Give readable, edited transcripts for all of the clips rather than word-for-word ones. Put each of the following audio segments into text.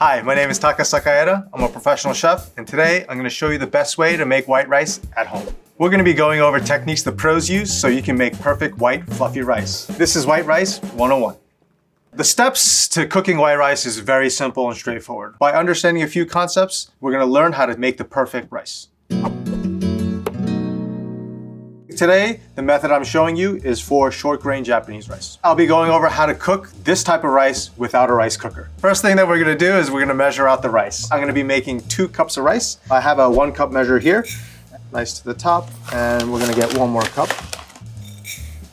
Hi, my name is Taka Sakaeda. I'm a professional chef, and today I'm going to show you the best way to make white rice at home. We're going to be going over techniques the pros use so you can make perfect white fluffy rice. This is White Rice 101. The steps to cooking white rice is very simple and straightforward. By understanding a few concepts, we're going to learn how to make the perfect rice. Today, the method I'm showing you is for short grain Japanese rice. I'll be going over how to cook this type of rice without a rice cooker. First thing that we're gonna do is we're gonna measure out the rice. I'm gonna be making 2 cups of rice. I have a 1 cup measure here, nice to the top, and we're gonna get 1 more cup.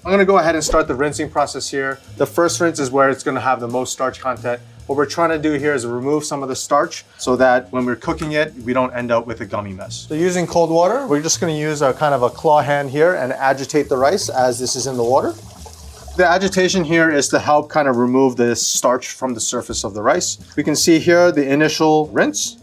I'm gonna go ahead and start the rinsing process here. The first rinse is where it's gonna have the most starch content. What we're trying to do here is remove some of the starch so that when we're cooking it, we don't end up with a gummy mess. So using cold water, we're just gonna use a kind of a claw hand here and agitate the rice as this is in the water. The agitation here is to help kind of remove the starch from the surface of the rice. We can see here the initial rinse.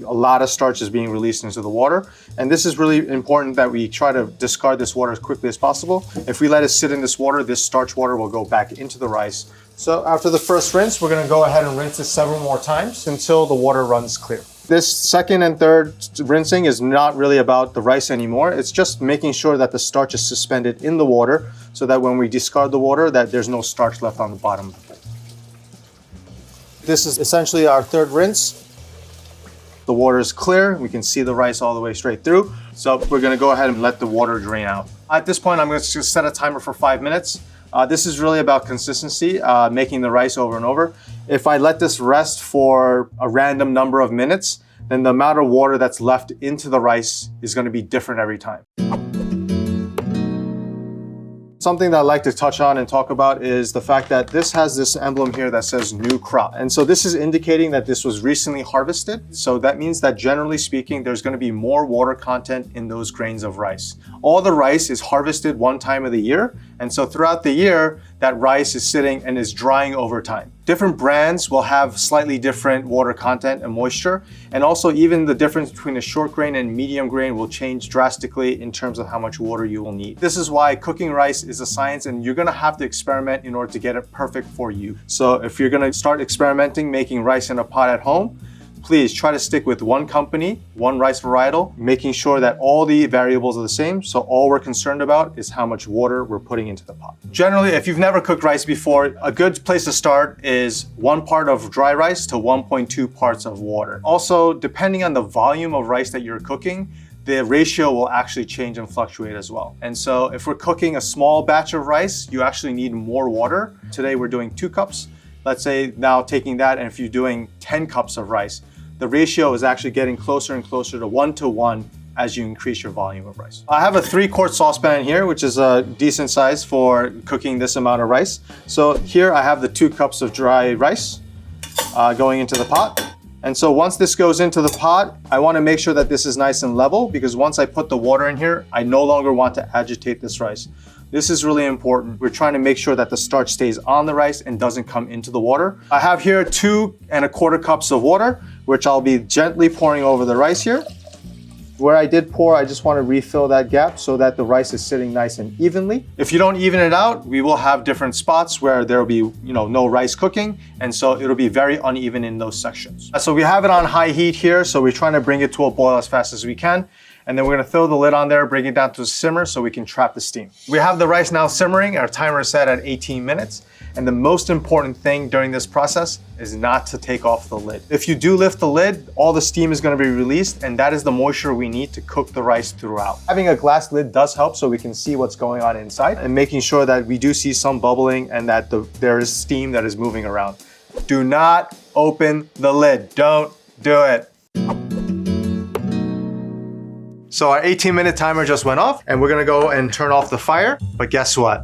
A lot of starch is being released into the water. And this is really important that we try to discard this water as quickly as possible. If we let it sit in this water, this starch water will go back into the rice. So after the first rinse, we're gonna go ahead and rinse it several more times until the water runs clear. This second and third rinsing is not really about the rice anymore. It's just making sure that the starch is suspended in the water so that when we discard the water, that there's no starch left on the bottom of the bowl. This is essentially our third rinse. The water is clear. We can see the rice all the way straight through. So we're gonna go ahead and let the water drain out. At this point, I'm gonna just set a timer for 5 minutes. This is really about consistency, making the rice over and over. If I let this rest for a random number of minutes, then the amount of water that's left into the rice is gonna be different every time. Something that I'd like to touch on and talk about is the fact that this has this emblem here that says new crop. And so this is indicating that this was recently harvested. So that means that generally speaking, there's gonna be more water content in those grains of rice. All the rice is harvested one time of the year. And so throughout the year, that rice is sitting and is drying over time. Different brands will have slightly different water content and moisture. And also even the difference between a short grain and medium grain will change drastically in terms of how much water you will need. This is why cooking rice is a science and you're gonna have to experiment in order to get it perfect for you. So if you're gonna start experimenting making rice in a pot at home, please try to stick with one company, one rice varietal, making sure that all the variables are the same. So all we're concerned about is how much water we're putting into the pot. Generally, if you've never cooked rice before, a good place to start is 1 part of dry rice to 1.2 parts of water. Also, depending on the volume of rice that you're cooking, the ratio will actually change and fluctuate as well. And so if we're cooking a small batch of rice, you actually need more water. Today we're doing 2 cups. Let's say now taking that, and if you're doing 10 cups of rice, the ratio is actually getting closer and closer to 1 to 1 as you increase your volume of rice. I have a 3-quart saucepan here, which is a decent size for cooking this amount of rice. So here I have the 2 cups of dry rice going into the pot. And so once this goes into the pot, I want to make sure that this is nice and level, because once I put the water in here, I no longer want to agitate this rice. This is really important. We're trying to make sure that the starch stays on the rice and doesn't come into the water. I have here 2 1/4 cups of water, which I'll be gently pouring over the rice here. Where I did pour, I just want to refill that gap so that the rice is sitting nice and evenly. If you don't even it out, we will have different spots where there'll be, no rice cooking, and so it'll be very uneven in those sections. So we have it on high heat here, so we're trying to bring it to a boil as fast as we can. And then we're gonna throw the lid on there, bring it down to a simmer so we can trap the steam. We have the rice now simmering. Our timer is set at 18 minutes. And the most important thing during this process is not to take off the lid. If you do lift the lid, all the steam is gonna be released, and that is the moisture we need to cook the rice throughout. Having a glass lid does help so we can see what's going on inside, and making sure that we do see some bubbling and that there is steam that is moving around. Do not open the lid. Don't do it. So our 18-minute timer just went off, and we're gonna go and turn off the fire. But guess what?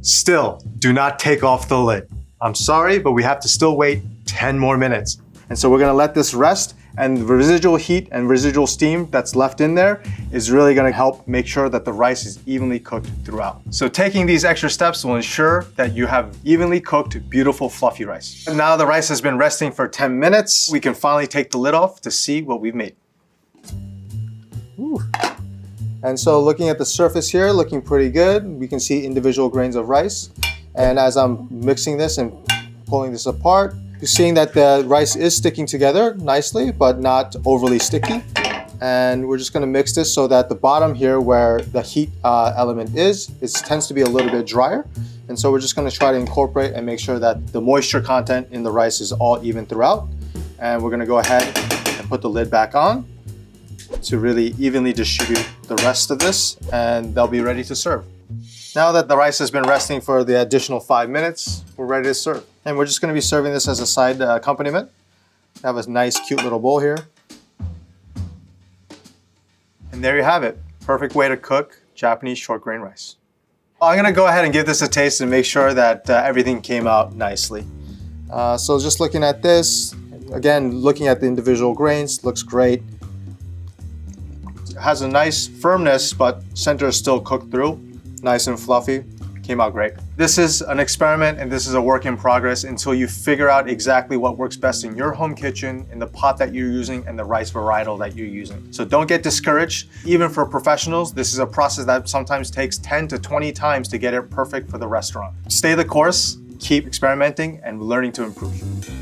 Still, do not take off the lid. I'm sorry, but we have to still wait 10 more minutes. And so we're gonna let this rest, and the residual heat and residual steam that's left in there is really gonna help make sure that the rice is evenly cooked throughout. So taking these extra steps will ensure that you have evenly cooked, beautiful, fluffy rice. And now the rice has been resting for 10 minutes. We can finally take the lid off to see what we've made. Ooh. And so looking at the surface here, looking pretty good. We can see individual grains of rice. And as I'm mixing this and pulling this apart, You're seeing that the rice is sticking together nicely, but not overly sticky. And we're just gonna mix this so that the bottom here where the heat element is, it tends to be a little bit drier. And so we're just gonna try to incorporate and make sure that the moisture content in the rice is all even throughout. And we're gonna go ahead and put the lid back on to really evenly distribute the rest of this, and they'll be ready to serve. Now that the rice has been resting for the additional 5 minutes, we're ready to serve. And we're just gonna be serving this as a side accompaniment. I have a nice, cute little bowl here. And there you have it. Perfect way to cook Japanese short grain rice. I'm gonna go ahead and give this a taste and make sure that everything came out nicely. So just looking at this, again, looking at the individual grains, looks great. It has a nice firmness, but center is still cooked through. Nice and fluffy, came out great. This is an experiment and this is a work in progress until you figure out exactly what works best in your home kitchen, in the pot that you're using, and the rice varietal that you're using. So don't get discouraged. Even for professionals, this is a process that sometimes takes 10 to 20 times to get it perfect for the restaurant. Stay the course, keep experimenting and learning to improve.